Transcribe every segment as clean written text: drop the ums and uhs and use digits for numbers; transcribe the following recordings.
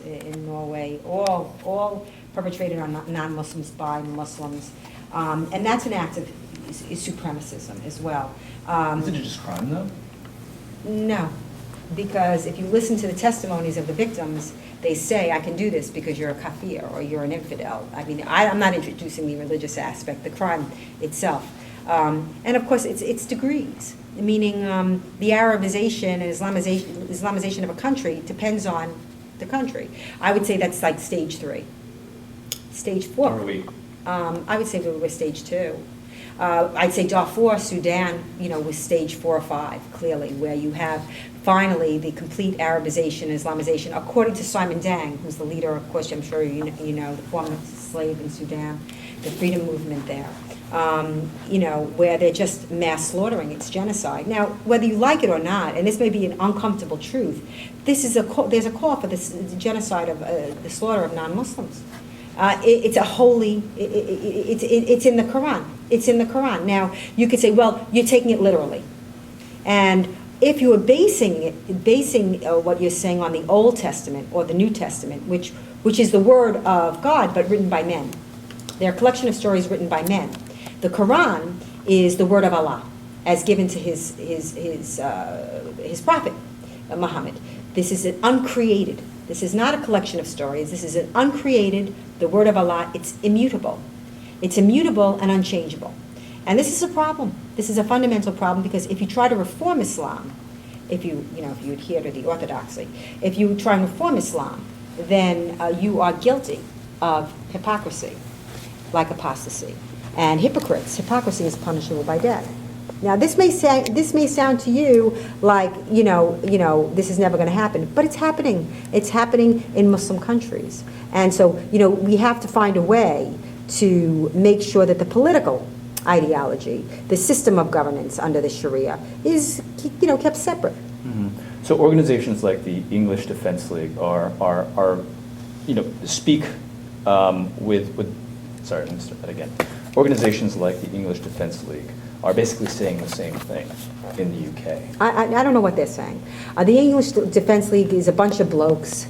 in Norway, all perpetrated on non-Muslims by Muslims. And that's an act of supremacism as well. Isn't it just crime, though? No, because if you listen to the testimonies of the victims, they say, I can do this because you're a kafir or you're an infidel. I mean, I'm not introducing the religious aspect, the crime itself. And of course, it's degrees, meaning the Arabization and Islamization of a country depends on the country. I would say that's like stage 3. Stage 4. Where are we? I would say we're stage 2. I'd say Darfur, Sudan, was stage 4 or 5, clearly, where you have finally the complete Arabization and Islamization, according to Simon Dang, who's the leader, of course, I'm sure you know, the former slave in Sudan, the freedom movement there, where they're just mass slaughtering. It's genocide. Now, whether you like it or not, and this may be an uncomfortable truth, there's a call for this genocide of the slaughter of non-Muslims. It's a holy, it's in the Quran. It's in the Quran. Now, you could say, well, you're taking it literally. And if you are basing what you're saying on the Old Testament or the New Testament, which is the word of God, but written by men. They're a collection of stories written by men. The Quran is the word of Allah, as given to his prophet, Muhammad. This is an uncreated. This is not a collection of stories. This is an uncreated, the word of Allah. It's immutable. It's immutable and unchangeable. And this is a problem. This is a fundamental problem, because if you try to reform Islam, if you adhere to the orthodoxy, if you try and reform Islam, then you are guilty of hypocrisy, like apostasy. And hypocrisy is punishable by death. Now, this may sound to you like, this is never going to happen, but it's happening. It's happening in Muslim countries. And so, we have to find a way to make sure that the political ideology, the system of governance under the Sharia is, kept separate. Mm-hmm. So organizations like the English Defense League speak with. Sorry, let me start that again. Organizations like the English Defense League are basically saying the same thing in the UK. I don't know what they're saying. The English Defense League is a bunch of blokes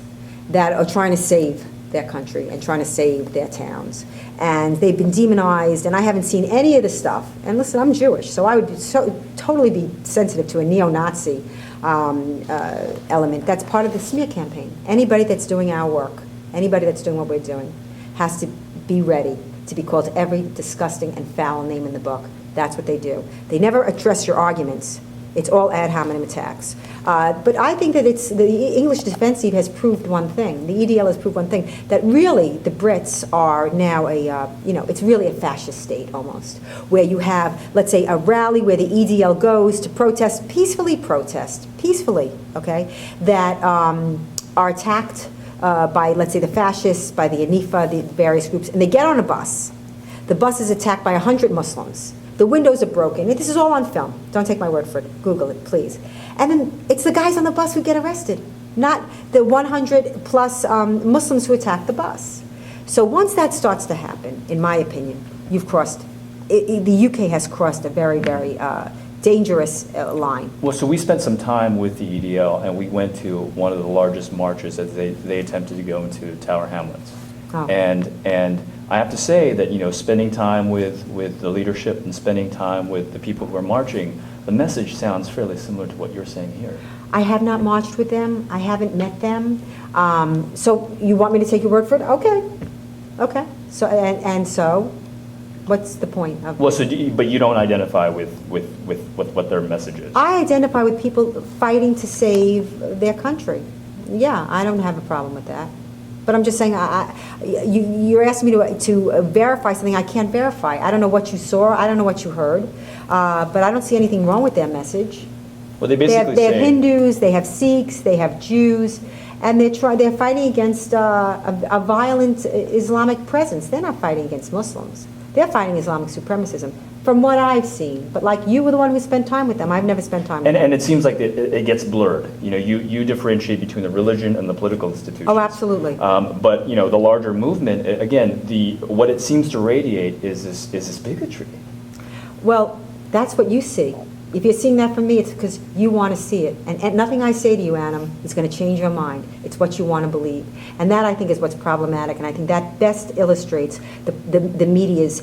that are trying to save their country and trying to save their towns. And they've been demonized, and I haven't seen any of the stuff. And listen, I'm Jewish, so I would totally be sensitive to a neo-Nazi element. That's part of the smear campaign. Anybody that's doing our work, anybody that's doing what we're doing, has to be ready to be called every disgusting and foul name in the book. That's what they do. They never address your arguments. It's all ad hominem attacks. But I think that the English Defense League has proved one thing. The EDL has proved one thing, that really the Brits are now it's really a fascist state almost, where you have, let's say, a rally where the EDL goes to peacefully, okay, that are attacked by, let's say, the fascists, by the Anifa, the various groups, and they get on a bus. The bus is attacked by 100 Muslims. The windows are broken. This is all on film. Don't take my word for it. Google it, please. And then it's the guys on the bus who get arrested, not the 100 plus Muslims who attack the bus. So once that starts to happen, in my opinion, you've crossed, the UK has crossed a very, very dangerous line. Well, so we spent some time with the EDL, and we went to one of the largest marches as they attempted to go into Tower Hamlets. Oh. And I have to say that, spending time with the leadership and spending time with the people who are marching, the message sounds fairly similar to what you're saying here. I have not marched with them. I haven't met them. So you want me to take your word for it? Okay. So and so, what's the point of? Well, but you don't identify with what their message is. I identify with people fighting to save their country. Yeah, I don't have a problem with that. But I'm just saying, you're asking me to verify something I can't verify. I don't know what you saw. I don't know what you heard. But I don't see anything wrong with their message. Well, they basically they have Hindus, they have Sikhs, they have Jews, and they're fighting against a violent Islamic presence. They're not fighting against Muslims. They're fighting Islamic supremacism, from what I've seen. But like you were the one who spent time with them. I've never spent time with them. And it seems like it gets blurred. You differentiate between the religion and the political institutions. Oh, absolutely. But the larger movement, again, what it seems to radiate is this bigotry. Well, that's what you see. If you're seeing that from me, it's because you want to see it. And nothing I say to you, Adam, is going to change your mind. It's what you want to believe. And that, I think, is what's problematic. And I think that best illustrates the media's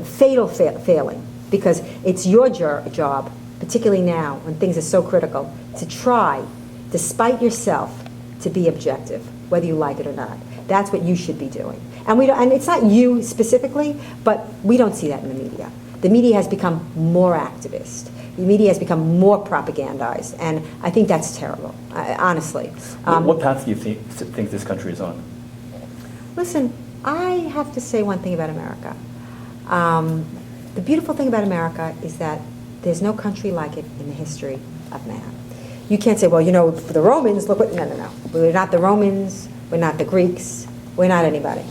fatal failing. Because it's your job, particularly now when things are so critical, to try, despite yourself, to be objective, whether you like it or not. That's what you should be doing. And it's not you specifically, but we don't see that in the media. The media has become more activist. The media has become more propagandized, and I think that's terrible, honestly. What path do you think this country is on? Listen, I have to say one thing about America. The beautiful thing about America is that there's no country like it in the history of man. You can't say, well, the Romans, look what, no. We're not the Romans, we're not the Greeks, we're not anybody.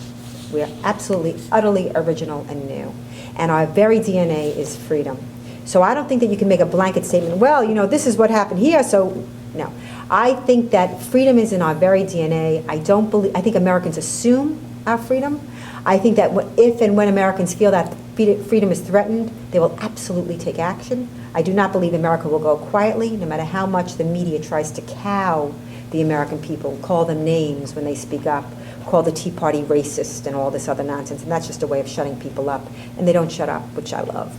We're absolutely, utterly original and new. And our very DNA is freedom. So I don't think that you can make a blanket statement, well, this is what happened here, so no. I think that freedom is in our very DNA. I think Americans assume our freedom. I think that if and when Americans feel that freedom is threatened, they will absolutely take action. I do not believe America will go quietly, no matter how much the media tries to cow the American people, call them names when they speak up, call the Tea Party racist and all this other nonsense, and that's just a way of shutting people up. And they don't shut up, which I love.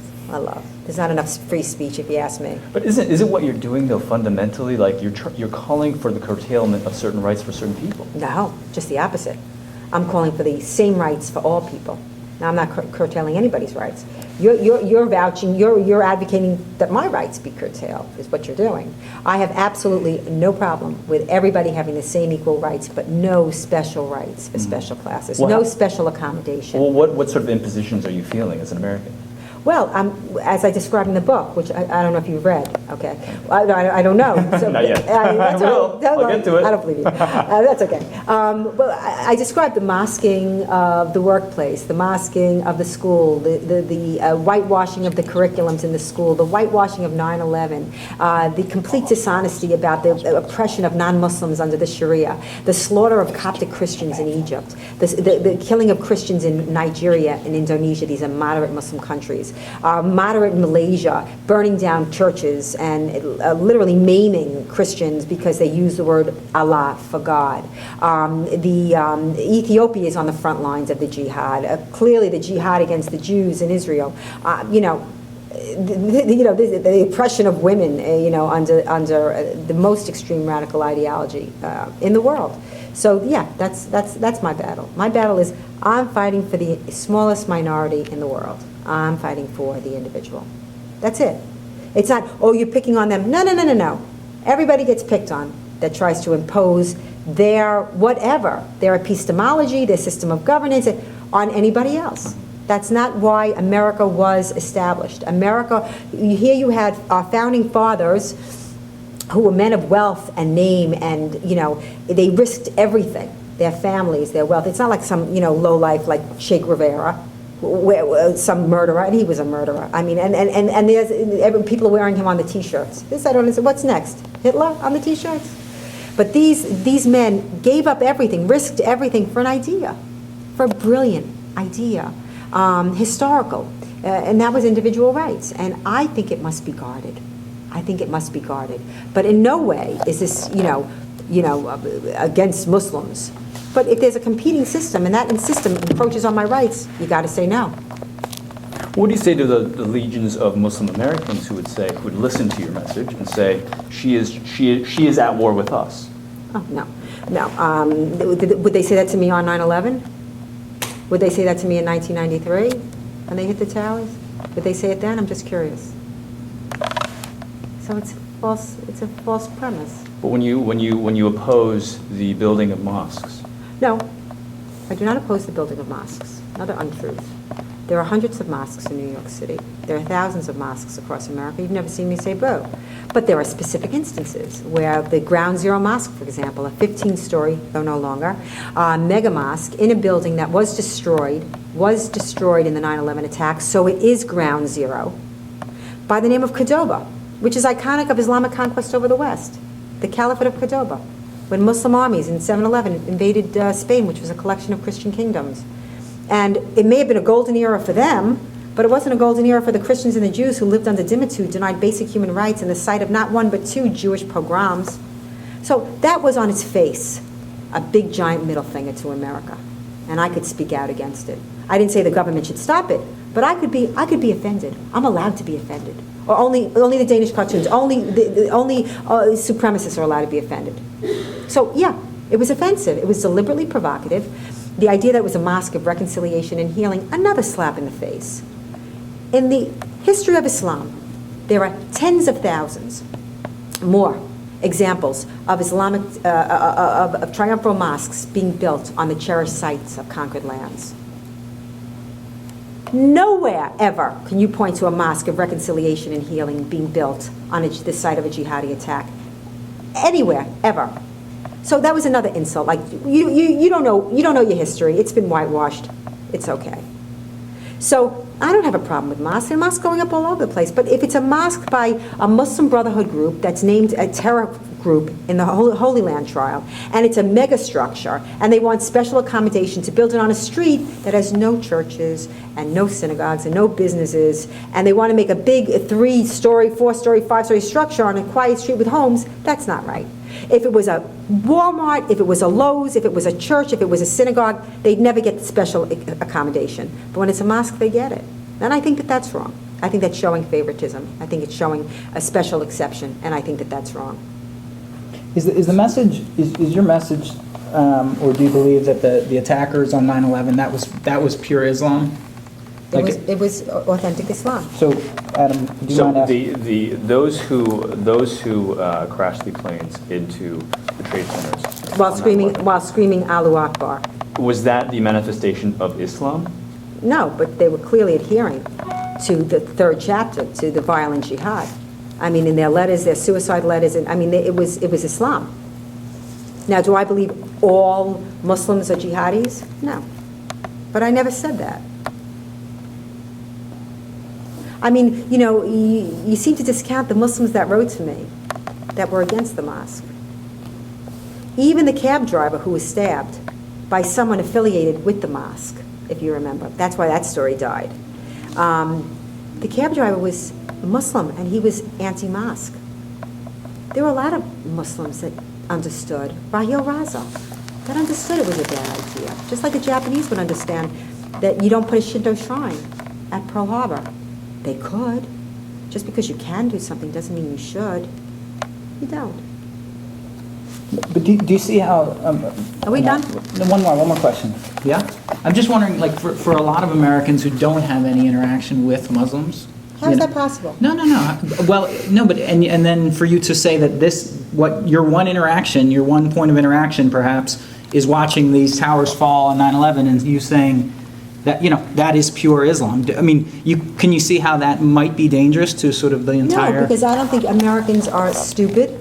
There's not enough free speech, if you ask me. But isn't what you're doing, though, fundamentally, like you're calling for the curtailment of certain rights for certain people? No, just the opposite. I'm calling for the same rights for all people. Now, I'm not curtailing anybody's rights. You're vouching, you're advocating that my rights be curtailed, is what you're doing. I have absolutely no problem with everybody having the same equal rights, but no special rights for special classes, no special accommodation. Well, what sort of impositions are you feeling as an American? Well, as I described in the book, which I don't know if you've read, okay? I don't know. So, not yet. I will. I'll get to it. I don't believe you. That's okay. Well, I described the mosquing of the workplace, the mosquing of the school, the whitewashing of the curriculums in the school, the whitewashing of 9/11, the complete dishonesty about the oppression of non-Muslims under the Sharia, the slaughter of Coptic Christians in Egypt, the killing of Christians in Nigeria and Indonesia. These are moderate Muslim countries. Moderate Malaysia, burning down churches and literally maiming Christians because they use the word Allah for God. Ethiopia is on the front lines of the jihad. Clearly, the jihad against the Jews in Israel. The oppression of women, under the most extreme radical ideology in the world. So yeah, that's my battle. My battle is I'm fighting for the smallest minority in the world. I'm fighting for the individual. That's it. It's not, oh, you're picking on them. No. Everybody gets picked on that tries to impose their whatever, their epistemology, their system of governance on anybody else. That's not why America was established. America, here you had our founding fathers who were men of wealth and name, and they risked everything, their families, their wealth. It's not like some low life like Che Guevara, some murderer, and he was a murderer. I mean, and there's people are wearing him on the T-shirts. I don't know, what's next? Hitler on the T-shirts? But these men gave up everything, risked everything for an idea, for a brilliant idea, historical, and that was individual rights. And I think it must be guarded. But in no way is this, against Muslims. But if there's a competing system and that system encroaches on my rights, you got to say no. What do you say to the legions of Muslim Americans who would listen to your message and say she is at war with us? Oh no. Would they say that to me on 9/11? Would they say that to me in 1993 when they hit the towers? Would they say it then? I'm just curious. So it's false. It's a false premise. But when you oppose the building of mosques. No, I do not oppose the building of mosques. Another untruth. There are hundreds of mosques in New York City. There are thousands of mosques across America. You've never seen me say boo. But there are specific instances where the Ground Zero Mosque, for example, a 15-story, though no longer, mega mosque in a building that was destroyed in the 9/11 attacks, so it is Ground Zero, by the name of Cordoba, which is iconic of Islamic conquest over the West, the Caliphate of Cordoba, when Muslim armies in 7/11 invaded Spain, which was a collection of Christian kingdoms. And it may have been a golden era for them, But it wasn't a golden era for the Christians and the Jews who lived under dimitude, denied basic human rights in the sight of not one but two Jewish pogroms. So that was on its face a big giant middle finger to America, and I could speak out against it. I didn't say the government should stop it, but I could be offended. I'm allowed to be offended. Or only the Danish cartoons, only supremacists are allowed to be offended. So yeah, it was offensive. It was deliberately provocative. The idea that it was a mosque of reconciliation and healing, another slap in the face. In the history of Islam, there are tens of thousands more examples of Islamic, of triumphal mosques being built on the cherished sites of conquered lands. Nowhere ever can you point to a mosque of reconciliation and healing being built on the site of a jihadi attack. Anywhere, ever. So that was another insult. Like you don't know your history. It's been whitewashed. It's okay. So I don't have a problem with mosques. There are mosques going up all over the place. But if it's a mosque by a Muslim Brotherhood group that's named a terror group in the Holy Land trial, and it's a mega structure, and they want special accommodation to build it on a street that has no churches and no synagogues and no businesses, and they want to make a big 3-story, 4-story, 5-story structure on a quiet street with homes, that's not right. If it was a Walmart, if it was a Lowe's, if it was a church, if it was a synagogue, they'd never get the special accommodation. But when it's a mosque, they get it. And I think that that's wrong. I think that's showing favoritism. I think it's showing a special exception, and I think that that's wrong. Is the message, is your message, or do you believe that the attackers on 9/11, that was pure Islam? It was authentic Islam. So, Adam, do you mind asking? Those who crashed the planes into the trade centers While on screaming Allahu Akbar. was that the manifestation of Islam? No, but they were clearly adhering to the third chapter, to the violent jihad. I mean, in their letters, their suicide letters, and I mean, it was Islam. Now, do I believe all Muslims are jihadis? No. But I never said that. I mean, you seem to discount the Muslims that wrote to me that were against the mosque. Even the cab driver who was stabbed by someone affiliated with the mosque, if you remember. That's why that story died. The cab driver was Muslim, and he was anti-mosque. There were a lot of Muslims that understood, Rahil Raza, that understood it was a bad idea. Just like the Japanese would understand that you don't put a Shinto shrine at Pearl Harbor. They could. Just because you can do something doesn't mean you should. You don't. But do you see how... Are we done? One more question. Yeah? I'm just wondering, like, for a lot of Americans who don't have any interaction with Muslims... How is that possible? No. Well, no, but and then for you to say that your one point of interaction perhaps, is watching these towers fall on 9/11, and you saying that, that is pure Islam. I mean, can you see how that might be dangerous to sort of the entire... No, because I don't think Americans are stupid.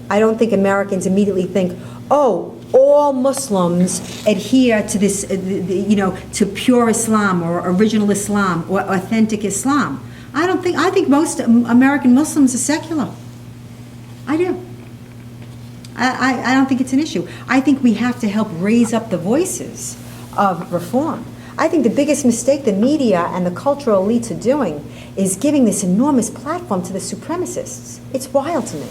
I don't think Americans immediately think, oh, all Muslims adhere to this, to pure Islam or original Islam or authentic Islam. I think most American Muslims are secular. I do. I don't think it's an issue. I think we have to help raise up the voices of reform. I think the biggest mistake the media and the cultural elites are doing is giving this enormous platform to the supremacists. It's wild to me.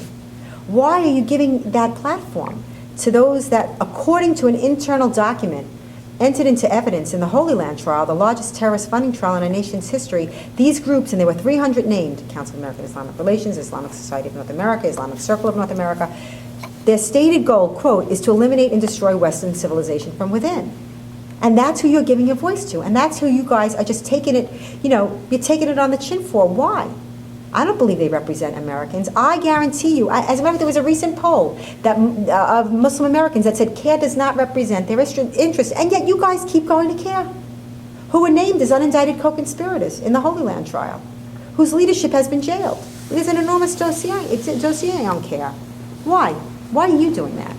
Why are you giving that platform to those that, according to an internal document, entered into evidence in the Holy Land trial, the largest terrorist funding trial in our nation's history, these groups, and there were 300 named, Council of American Islamic Relations, Islamic Society of North America, Islamic Circle of North America, their stated goal, quote, is to eliminate and destroy Western civilization from within. And that's who you're giving a voice to, and that's who you guys are just taking it, you're taking it on the chin for. Why? I don't believe they represent Americans. I guarantee you, as a matter of fact, there was a recent poll of Muslim Americans that said CARE does not represent their interest, and yet you guys keep going to CARE, who were named as unindicted co-conspirators in the Holy Land trial, whose leadership has been jailed. There's an enormous dossier on CARE. Why? Why are you doing that?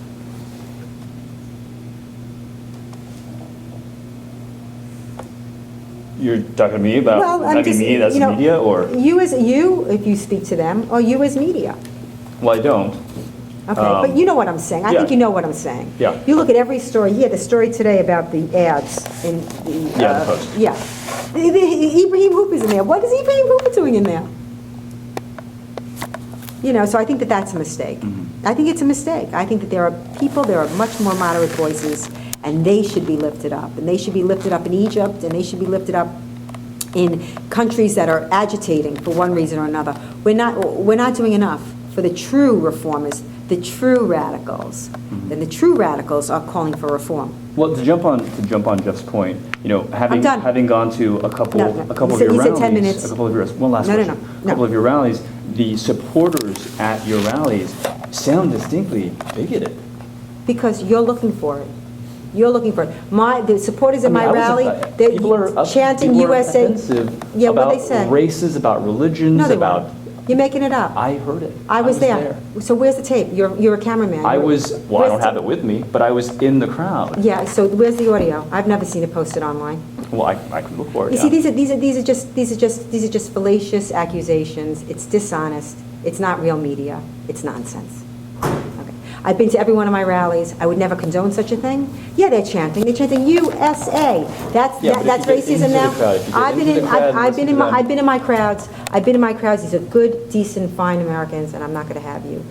You're talking to me about me as media, or you if you speak to them, or you as media? Well, I don't. Okay, but you know what I'm saying. I think you know what I'm saying. Yeah. You look at every story. You had the story today about the ads in the the Post. Yeah. Ibrahim Hooper's in there. What is Ibrahim Hooper doing in there? You know, so I think that that's a mistake. I think it's a mistake. I think that there are people, there are much more moderate voices, and they should be lifted up. And they should be lifted up in Egypt, and they should be lifted up in countries that are agitating for one reason or another. We're not doing enough for the true reformers, the true radicals. And the true radicals are calling for reform. Well, to jump on Jeff's point, you know, having gone to a couple No, of you your said 10 rallies, minutes. a couple of your one last No, no, question, no, a couple no. of your rallies, the supporters at your rallies sound distinctly bigoted. Because you're looking for it. You're looking for it. The supporters at my I was rally, people are they're chanting people are USA. offensive Yeah, about what they say? races, about religions, No, they about. weren't. You're making it up. I heard it. I was there. So where's the tape? You're a cameraman. I Where's don't have the- it with me, but I was in the crowd. Yeah, so where's the audio? I've never seen it posted online. Well, I can look for it. You yeah. see, these are just fallacious accusations. It's dishonest. It's not real media. It's nonsense. Okay. I've been to every one of my rallies. I would never condone such a thing. Yeah, they're chanting. They're chanting USA. That's Yeah, but that's if you get racism into now. the crowd, if you get I've been into in the crowd and I've been listen in to my them. I've been in my crowds. I've been in my crowds. These are good, decent, fine Americans, and I'm not going to have you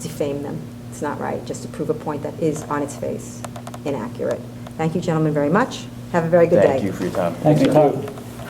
defame them. It's not right. Just to prove a point that is on its face inaccurate. Thank you, gentlemen, very much. Have a very good day. Thank you for your time. Thanks for your time.